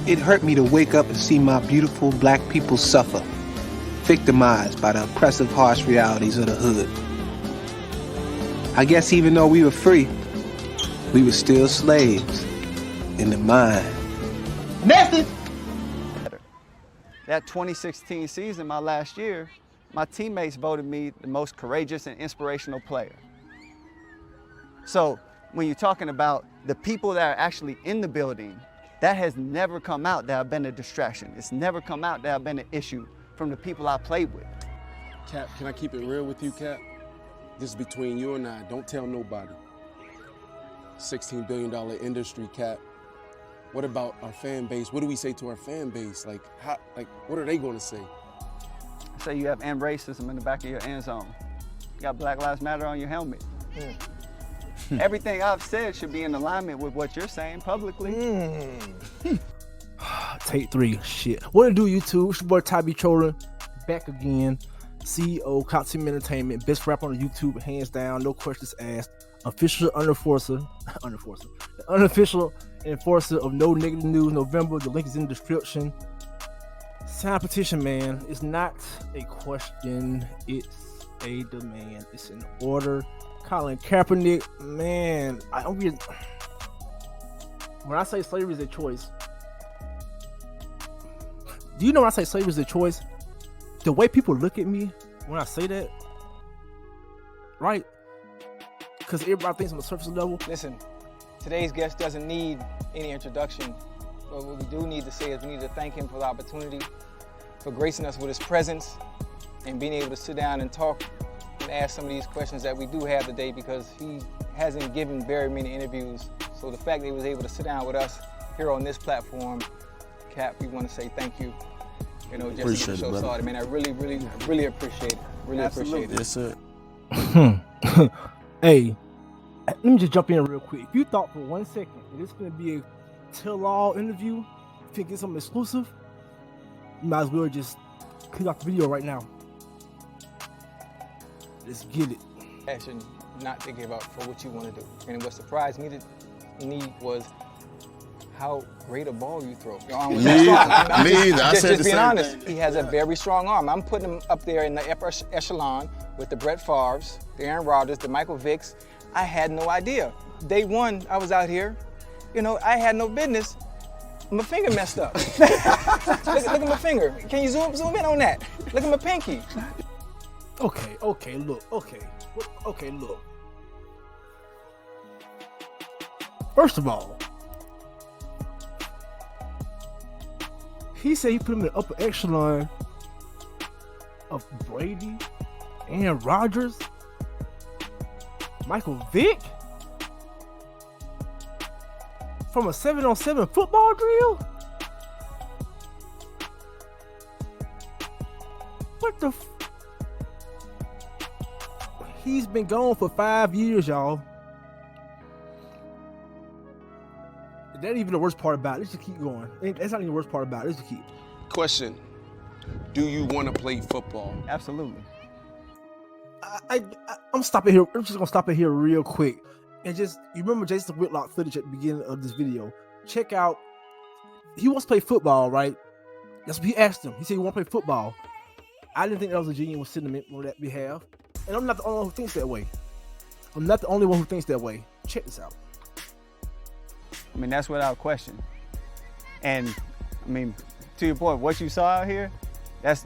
It hurt me to wake up and see my beautiful black people suffer, victimized by the oppressive, harsh realities of the hood. I guess even though we were free, we were still slaves in the mind. Message! That 2016 season, my last year, my teammates voted me the most courageous and inspirational player. So when you're talking about the people that are actually in the building, that has never come out that have been a distraction. It's never come out that have been an issue from the people I played with. Cap, can I keep it real with you, Cap? This is between you and I. Don't tell nobody. $16 billion industry, Cap. What about our fan base? What do we say to our fan base? What are they going to say? Say you have end racism in the back of your end zone. You got Black Lives Matter on your helmet. Everything I've said should be in alignment with what you're saying publicly. Take 3, shit. What it do, YouTube? It's your boy Ty B. Cholan, back again. CEO, Cop Team Entertainment, best rapper on YouTube, hands down, no questions asked. Official unenforcer, the unofficial enforcer of No Negative News November. The link is in the description. Sign petition, man. It's not a question, it's a demand. It's an order. Colin Kaepernick, man, I don't really. When I say slavery is a choice, do you know when I say slavery is a choice? The way people look at me when I say that, right? Because everybody thinks on the surface level. Listen, today's guest doesn't need any introduction, but what we do need to say is we need to thank him for the opportunity, for gracing us with his presence, and being able to sit down and talk and ask some of these questions that we do have today, because he hasn't given very many interviews. So the fact that he was able to sit down with us here on this platform, Cap, we want to say thank you. You know, just to get the show started, man. I really appreciate it. Really appreciate it. Yes, sir. Hey, let me just jump in real quick. If you thought for 1 second that it's going to be a tell-all interview, if you get something exclusive, you might as well just click off the video right now. Let's get it. Actually, not thinking about for what you want to do. And what surprised me was how great a ball you throw. Your arm was just being honest. He has a very strong arm. I'm putting him up there in the upper echelon with the Brett Favres, the Aaron Rodgers, the Michael Vicks. I had no idea. Day one, I was out here. You know, I had no business. My finger messed up. look at my finger. Can you zoom in on that? Look at my pinky. Okay, look. First of all, he said he put him in the upper echelon of Brady, Aaron Rodgers, Michael Vick, from a 7-on-7 football drill? What the He's been gone for 5 years, y'all. That ain't even the worst part about it. Let's just keep going. That's not even the worst part about it. Let's just keep. Question: do you want to play football? Absolutely. I'm stopping here. I'm just gonna stop it here real quick, and just you remember Jason Whitlock footage at the beginning of this video. Check out. He wants to play football, right? That's what he asked him. He said he wants to play football. I didn't think that was a genuine sentiment on that behalf, and I'm not the only one who thinks that way. Check this out. I mean, that's without question. And I mean, to your point, what you saw out here, that's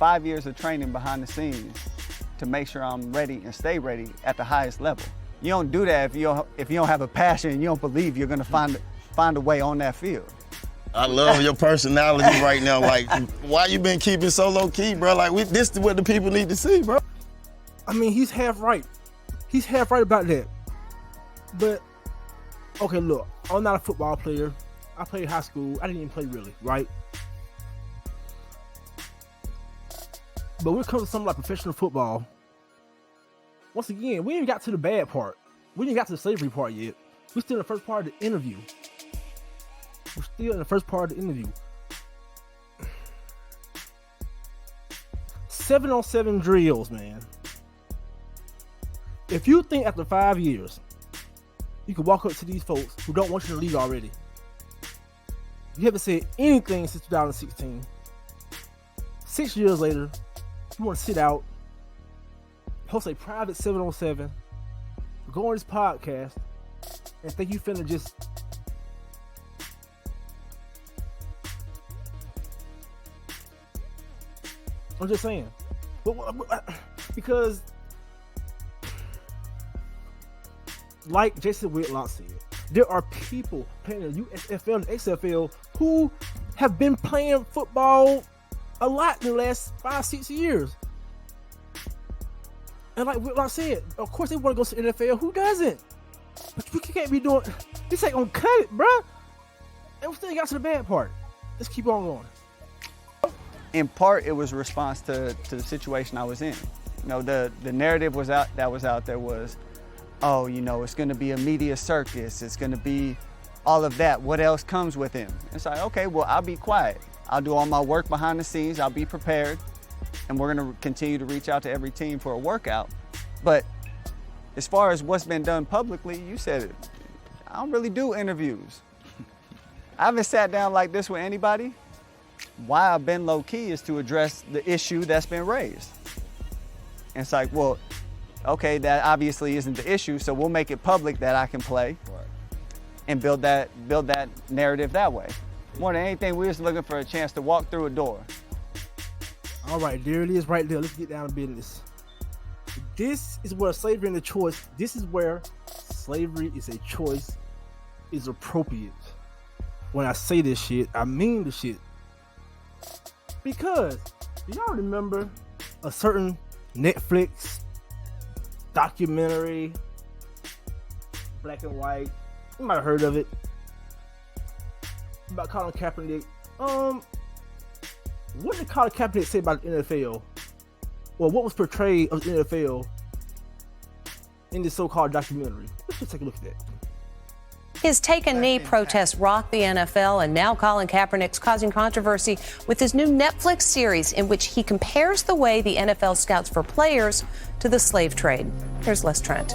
5 years of training behind the scenes to make sure I'm ready and stay ready at the highest level. You don't do that if you don't have a passion and you don't believe you're gonna find a way on that field. I love your personality right now. Like, why you been keeping so low key, bro? Like, this is what the people need to see, bro. I mean, he's half right. He's half right about that. But okay, look, I'm not a football player. I played high school. I didn't even play really, right? But when it comes to something like professional football, once again, we ain't got to the bad part. We ain't got to the slavery part yet. We're still in the first part of the interview. 7-on-7 drills, man. If you think after 5 years, you can walk up to these folks who don't want you in the league already You haven't said anything since 2016. 6 years later, you want to sit out, host a private 7-on-7, go on this podcast, and think you finna just I'm just saying. Because like Jason Whitlock said, there are people playing in the USFL and XFL who have been playing football a lot in the last 5-6 years. And like Whitlock said, of course they want to go to the NFL. Who doesn't? But we can't be doing this. Ain't gonna cut it, bruh. And we still got to the bad part. Let's keep on going. In part, it was a response to the situation I was in. You know, the narrative was out there was, oh, you know, it's going to be a media circus. It's going to be all of that. What else comes with him? It's like, okay, well, I'll be quiet. I'll do all my work behind the scenes. I'll be prepared. And we're going to continue to reach out to every team for a workout. But as far as what's been done publicly, you said it. I don't really do interviews. I haven't sat down like this with anybody. Why I've been low key is to address the issue that's been raised. And it's like, well, okay, that obviously isn't the issue, so we'll make it public that I can play and build that narrative that way. More than anything, we're just looking for a chance to walk through a door. All right, there it is right there. Let's get down to business. This is where slavery and the choice, this is where slavery is a choice, is appropriate. When I say this shit, I mean the shit. Because, do y'all remember a certain Netflix documentary, black and white? You might have heard of it. About Colin Kaepernick. What did Colin Kaepernick say about the NFL? Or what was portrayed of the NFL in this so-called documentary? Let's just take a look at that. His Take a Knee protests rocked the NFL, and now Colin Kaepernick's causing controversy with his new Netflix series in which he compares the way the NFL scouts for players to the slave trade. Here's Les Trent.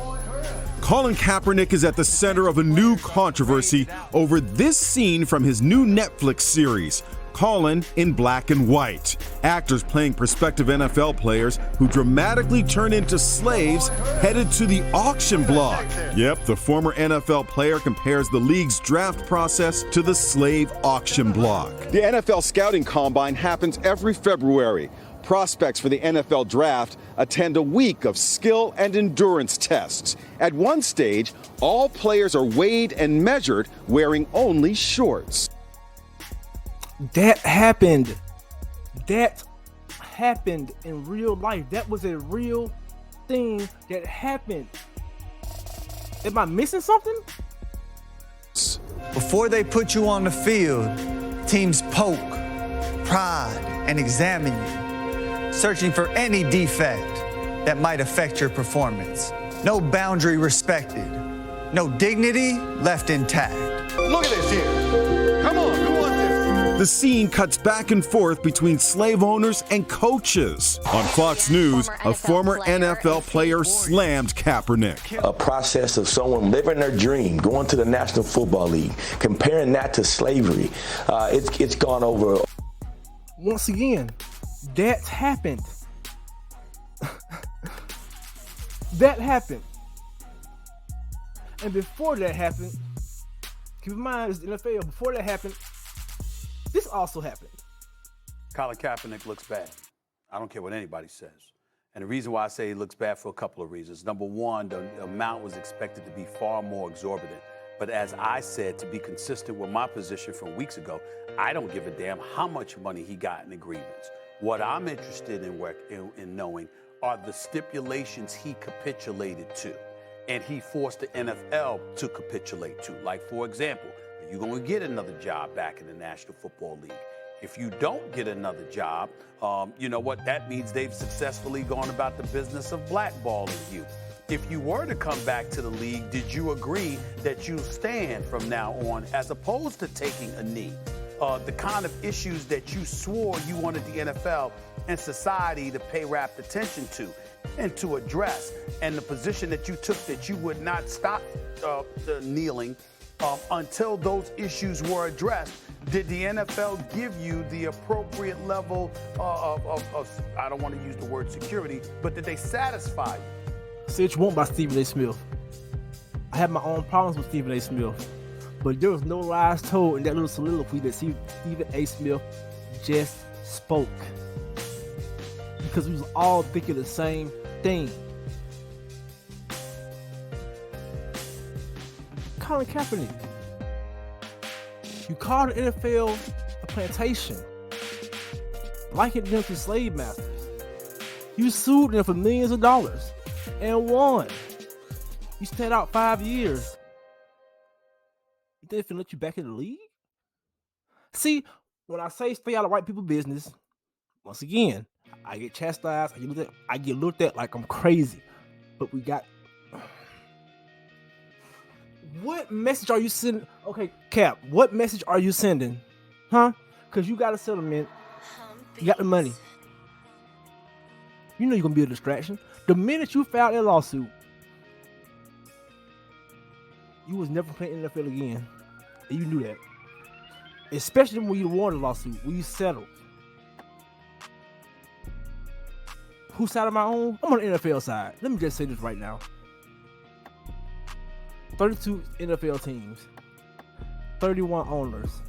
Colin Kaepernick is at the center of a new controversy over this scene from his new Netflix series, Colin in Black and White. Actors playing prospective NFL players who dramatically turn into slaves headed to the auction block. Yep, the former NFL player compares the league's draft process to the slave auction block. The NFL Scouting Combine happens every February. Prospects for the NFL Draft attend a week of skill and endurance tests. At one stage, all players are weighed and measured wearing only shorts. That happened. That happened in real life. That was a real thing that happened. Am I missing something? Before they put you on the field, teams poke, prod, and examine you, searching for any defect that might affect your performance. No boundary respected. No dignity left intact. Look at this here. Come on, who wants this? The scene cuts back and forth between slave owners and coaches. On Fox News, a former NFL player slammed Kaepernick. A process of someone living their dream, going to the National Football League, comparing that to slavery, it's gone over. Once again, that happened. That happened. And before that happened, keep in mind, it's the NFL. Before that happened, this also happened. Colin Kaepernick looks bad. I don't care what anybody says. And the reason why I say he looks bad for a couple of reasons. Number one, the amount was expected to be far more exorbitant. But as I said, to be consistent with my position from weeks ago, I don't give a damn how much money he got in the grievance. What I'm interested in knowing are the stipulations he capitulated to. And he forced the NFL to capitulate to. Like, for example, you're going to get another job back in the National Football League. If you don't get another job, you know what? That means they've successfully gone about the business of blackballing you. If you were to come back to the league, did you agree that you stand from now on as opposed to taking a knee? The kind of issues that you swore you wanted the NFL and society to pay rapt attention to and to address, and the position that you took that you would not stop kneeling until those issues were addressed. Did the NFL give you the appropriate level of I don't want to use the word security, but did they satisfy you? Say what you want about Stephen A. Smith. I have my own problems with Stephen A. Smith, but there was no lies told in that little soliloquy that Stephen A. Smith just spoke. Because we was all thinking the same thing. Colin Kaepernick. You called the NFL a plantation, likening them to slave masters. You sued them for millions of dollars and won. You stayed out 5 years. You think they'll let you back in the league? See, when I say stay out of white people's business, once again, I get chastised. I get looked at like I'm crazy. But we got. What message are you sending? Okay, Cap, what message are you sending? Huh? Because you got a settlement. You got the money. You know you're going to be a distraction. The minute you filed that lawsuit, you was never playing NFL again. And you knew that. Especially when you won the lawsuit, when you settled. Whose side am I on? I'm on the NFL side. Let me just say this right now. 32 NFL teams, 31 owners.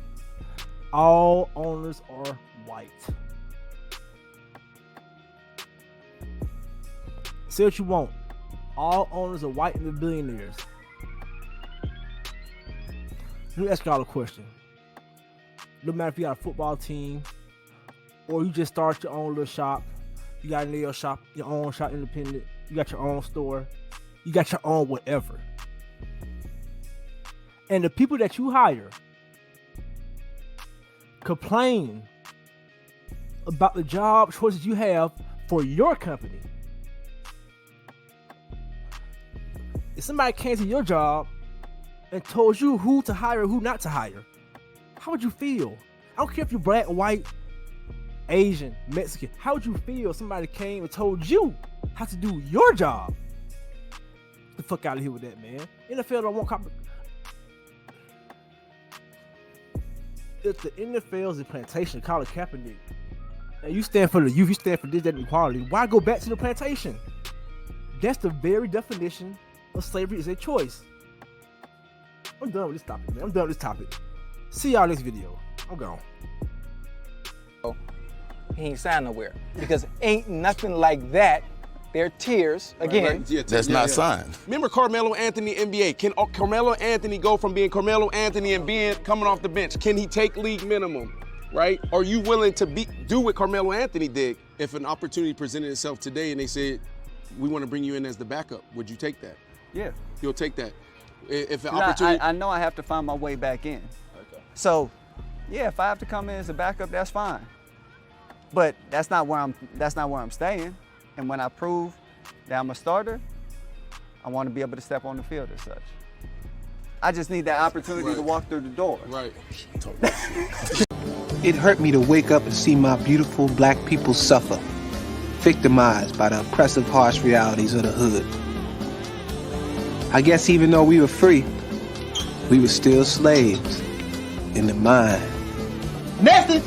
All owners are white. Say what you want. All owners are white and they're billionaires. Let me ask y'all a question. No matter if you got a football team or you just start your own little shop, you got a nail shop, your own shop independent, you got your own store, you got your own whatever. And the people that you hire complain about the job choices you have for your company. If somebody came to your job and told you who to hire and who not to hire, how would you feel? I don't care if you're black, white, Asian, Mexican. How would you feel if somebody came and told you how to do your job? Get the fuck out of here with that, man. NFL don't want competition. If the NFL is a plantation, Colin Kaepernick, and you stand for the youth, you stand for this, that, and equality, why go back to the plantation? That's the very definition of slavery is a choice. I'm done with this topic, man. I'm done with this topic. See y'all next video. I'm gone. He ain't signed nowhere because ain't nothing like that. They're tears again. Right. That's not signed. Remember Carmelo Anthony, NBA. Can Carmelo Anthony go from being Carmelo Anthony and coming off the bench? Can he take league minimum, right? Are you willing to do what Carmelo Anthony did? If an opportunity presented itself today and they said, we want to bring you in as the backup, would you take that? Yeah. You'll take that. If an opportunity. I know I have to find my way back in. Okay. So, yeah, if I have to come in as a backup, that's fine. But that's not where I'm staying. And when I prove that I'm a starter, I want to be able to step on the field as such. I just need that opportunity to walk through the door. Right. It hurt me to wake up and see my beautiful black people suffer, victimized by the oppressive, harsh realities of the hood. I guess even though we were free, we were still slaves in the mind. Message!